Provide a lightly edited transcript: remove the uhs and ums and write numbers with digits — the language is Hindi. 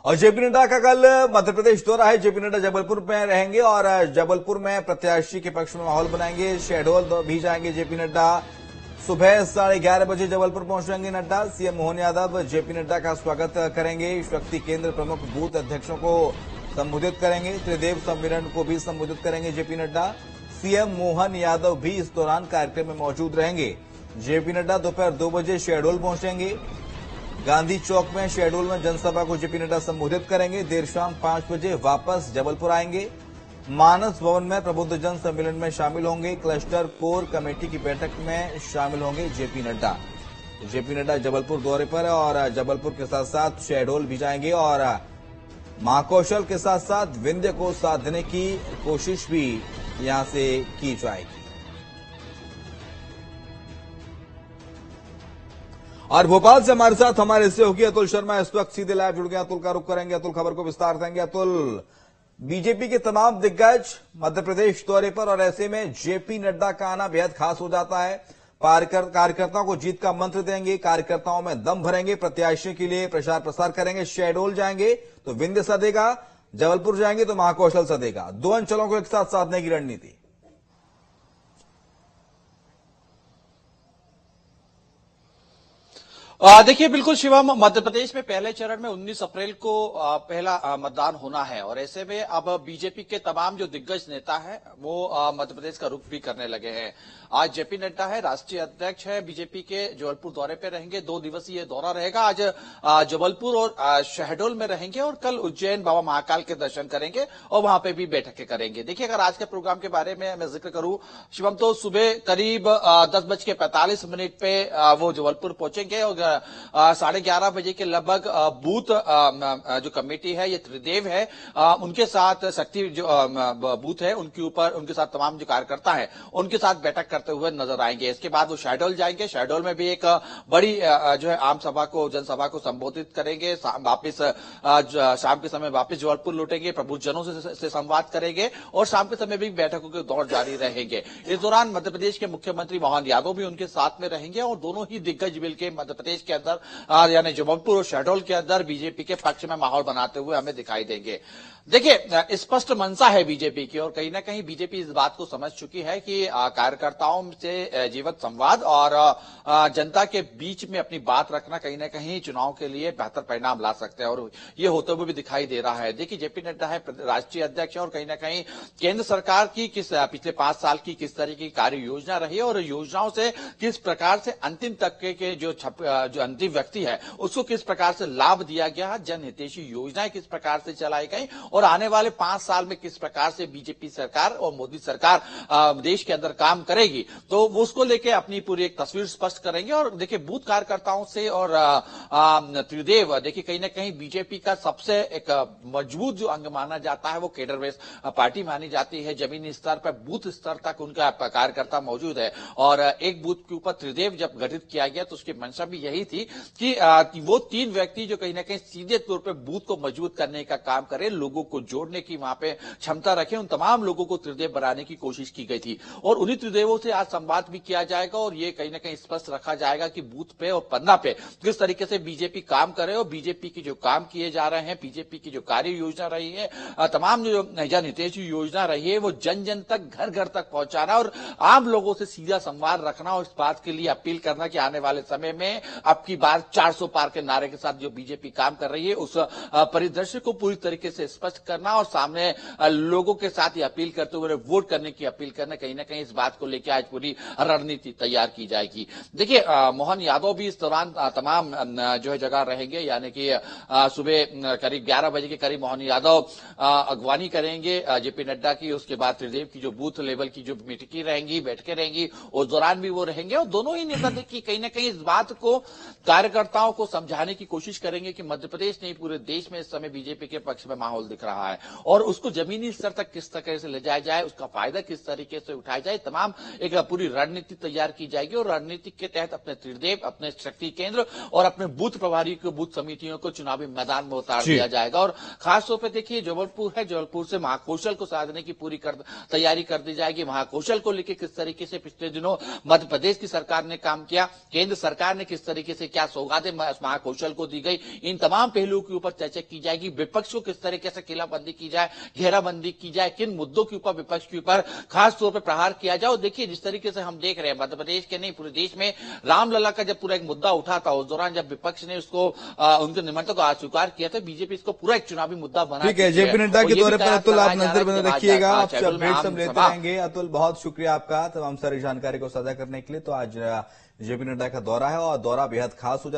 और जेपी नड्डा का कल मध्य प्रदेश दौरा है। जेपी नड्डा जबलपुर में रहेंगे और जबलपुर में प्रत्याशी के पक्ष में माहौल बनाएंगे। शहडोल भी जाएंगे जेपी नड्डा। सुबह 11:30 बजे जबलपुर पहुंचेंगे नड्डा। सीएम मोहन यादव जेपी नड्डा का स्वागत करेंगे। शक्ति केंद्र प्रमुख बूथ अध्यक्षों को संबोधित करेंगे। त्रिदेव सम्मेलन को भी संबोधित करेंगे जेपी नड्डा। सीएम मोहन यादव भी इस दौरान कार्यक्रम में मौजूद रहेंगे। जेपी नड्डा दोपहर 2 बजे शहडोल पहुंचेंगे। गांधी चौक में शहडोल में जनसभा को जेपी नड्डा संबोधित करेंगे। देर शाम 5 बजे वापस जबलपुर आएंगे। मानस भवन में प्रबुद्ध जन सम्मेलन में शामिल होंगे। क्लस्टर कोर कमेटी की बैठक में शामिल होंगे जेपी नड्डा। जेपी नड्डा जबलपुर दौरे पर है और जबलपुर के साथ साथ शहडोल भी जाएंगे और महाकौशल के साथ साथ विंध्य को साधने की कोशिश भी यहां से की जाएगी। और भोपाल से हमारे साथ हमारे सहयोगी अतुल शर्मा इस वक्त सीधे लाइव जुड़ गए। अतुल का रुख करेंगे। अतुल खबर को विस्तार देंगे। अतुल, बीजेपी के तमाम दिग्गज मध्य प्रदेश दौरे पर और ऐसे में जेपी नड्डा का आना बेहद खास हो जाता है। कार्यकर्ताओं को जीत का मंत्र देंगे, कार्यकर्ताओं में दम भरेंगे, प्रत्याशी के लिए प्रचार प्रसार करेंगे। शहडोल जाएंगे तो विंध्य सदेगा, जबलपुर जाएंगे तो महाकौशल सदेगा। दो अंचलों को एक साथ साधने की रणनीति। देखिए, बिल्कुल शिवम, मध्य प्रदेश में पहले चरण में 19 अप्रैल को पहला मतदान होना है और ऐसे में अब बीजेपी के तमाम जो दिग्गज नेता हैं वो मध्य प्रदेश का रुख भी करने लगे हैं। आज जेपी नड्डा है, राष्ट्रीय अध्यक्ष है बीजेपी के, जबलपुर दौरे पे रहेंगे। 2 दिवसीय दौरा रहेगा। आज जबलपुर और शहडोल में रहेंगे और कल उज्जैन बाबा महाकाल के दर्शन करेंगे और वहां पे भी बैठकें करेंगे। देखिए, अगर आज के प्रोग्राम के बारे में मैं जिक्र करूं शिवम, तो सुबह करीब 10:45 पे वो जबलपुर पहुंचेंगे और 11:30 बजे के लगभग बूथ जो कमेटी है, ये त्रिदेव है, उनके साथ शक्ति जो बूथ है उनके साथ तमाम जो कार्यकर्ता है उनके साथ बैठक करते हुए नजर आएंगे। इसके बाद वो शहडोल जाएंगे। शहडोल में भी एक बड़ी जो है आम सभा को, जनसभा को संबोधित करेंगे। वापिस शाम के समय वापस जबलपुर लौटेंगे, प्रबुद्धजनों से संवाद करेंगे और शाम के समय भी बैठकों के दौर जारी रहेंगे। इस दौरान मध्य प्रदेश के मुख्यमंत्री मोहन यादव भी उनके साथ में रहेंगे और दोनों ही दिग्गज मिलकर मध्य प्रदेश के अंदर यानी जबलपुर और शहडोल के अंदर बीजेपी के पक्ष में माहौल बनाते हुए हमें दिखाई देंगे। देखिए, स्पष्ट मंशा है बीजेपी की और कहीं ना कहीं बीजेपी इस बात को समझ चुकी है कि कार्यकर्ताओं से जीवंत संवाद और जनता के बीच में अपनी बात रखना कहीं ना कहीं चुनाव के लिए बेहतर परिणाम ला सकते हैं और ये होते हुए भी दिखाई दे रहा है। देखिए, जेपी नड्डा है, राष्ट्रीय अध्यक्ष है और कहीं ना कहीं केंद्र सरकार की पिछले 5 साल की किस तरह की कार्य योजना रही है और योजनाओं से किस प्रकार से अंतिम तबके के जो अंतिम व्यक्ति है उसको किस प्रकार से लाभ दिया गया, जनहितैषी योजनाएं किस प्रकार से चलाई गई और आने वाले 5 साल में किस प्रकार से बीजेपी सरकार और मोदी सरकार देश के अंदर काम करेगी, तो वो उसको लेके अपनी पूरी एक तस्वीर स्पष्ट करेंगे। और देखिए, बूथ कार्यकर्ताओं से और त्रिदेव, देखिए कहीं ना कहीं बीजेपी का सबसे एक मजबूत जो अंग माना जाता है वो केडर बेस पार्टी मानी जाती है। जमीनी स्तर पर बूथ स्तर तक उनका कार्यकर्ता मौजूद है और एक बूथ के ऊपर त्रिदेव जब गठित किया गया तो उसकी मंशा भी यही थी कि वो 3 व्यक्ति जो कहीं ना कहीं सीधे तौर पर बूथ को मजबूत करने का काम करें, लोगों को जोड़ने की वहां पे क्षमता रखें, उन तमाम लोगों को त्रिदेव बनाने की कोशिश की गई थी और उन्हीं त्रिदेवों से आज संवाद भी किया जाएगा और ये कहीं ना कहीं स्पष्ट रखा जाएगा कि बूथ पे और पन्ना पे किस तरीके से बीजेपी काम करे और बीजेपी की जो काम किए जा रहे हैं, बीजेपी की जो कार्य योजना रही है, तमाम जो जनहितैषी योजना रही है वो जन जन तक, घर घर तक पहुंचाना और आम लोगों से सीधा संवाद रखना और इस बात के लिए अपील करना कि आने वाले समय में अब की बार 400 पार के नारे के साथ जो बीजेपी काम कर रही है उस परिदृश्य को पूरी तरीके से स्पष्ट करना और सामने लोगों के साथ ये अपील करते हुए वोट करने की अपील करना, कहीं ना कहीं इस बात को लेकर आज पूरी रणनीति तैयार की जाएगी। देखिए, मोहन यादव भी इस दौरान तमाम जो है जगह रहेंगे, यानी कि सुबह करीब 11 बजे के करीब मोहन यादव अगवानी करेंगे जेपी नड्डा की। उसके बाद त्रिदेव की जो बूथ लेवल की जो मीटिंग रहेंगी, बैठकें रहेंगी, उस दौरान भी वो रहेंगे और दोनों ही नेता देखिए कहीं ना कहीं इस बात को कार्यकर्ताओं को समझाने की कोशिश करेंगे कि मध्य प्रदेश नहीं पूरे देश में इस समय बीजेपी के पक्ष में माहौल दिख रहा है और उसको जमीनी स्तर तक किस तरह से ले जाया जाए, उसका फायदा किस तरीके से उठाया जाए, तमाम एक पूरी रणनीति तैयार की जाएगी और रणनीति के तहत अपने त्रिदेव, अपने शक्ति केंद्र और अपने बूथ प्रभारी को, बूथ समितियों को चुनावी मैदान में उतार दिया जाएगा। और खासतौर पर देखिए जबलपुर है, जबलपुर से महाकौशल को साधने की पूरी तैयारी कर दी जाएगी। महाकौशल को लेकर किस तरीके से पिछले दिनों मध्य प्रदेश की सरकार ने काम किया, केंद्र सरकार ने किस तरीके से क्या सौगातें महाकौशल को दी गई, इन तमाम पहलुओं के ऊपर चर्चा की जाएगी। विपक्ष को किस तरीके से किलाबंदी की जाए, घेराबंदी की जाए, किन मुद्दों के ऊपर विपक्ष के ऊपर खासतौर पर प्रहार किया जाए। और देखिए जिस तरीके से हम देख रहे हैं मध्य प्रदेश के नहीं पूरे देश में रामलला का जब पूरा एक मुद्दा उठा था, उस दौरान जब विपक्ष ने उसको उनके निमंत्रण को अस्वीकार किया था, बीजेपी इसको पूरा एक चुनावी मुद्दा बना। ठीक है, जेपी नड्डा के दौरे पर अतुल आप नजर बने रखिएगा, आपसे अपडेट सब लेते रहेंगे। अतुल बहुत शुक्रिया आपका तमाम सारी जानकारी को साझा करने के लिए। तो आज जेपी नड्डा का दौरा है और दौरा बेहद खास हो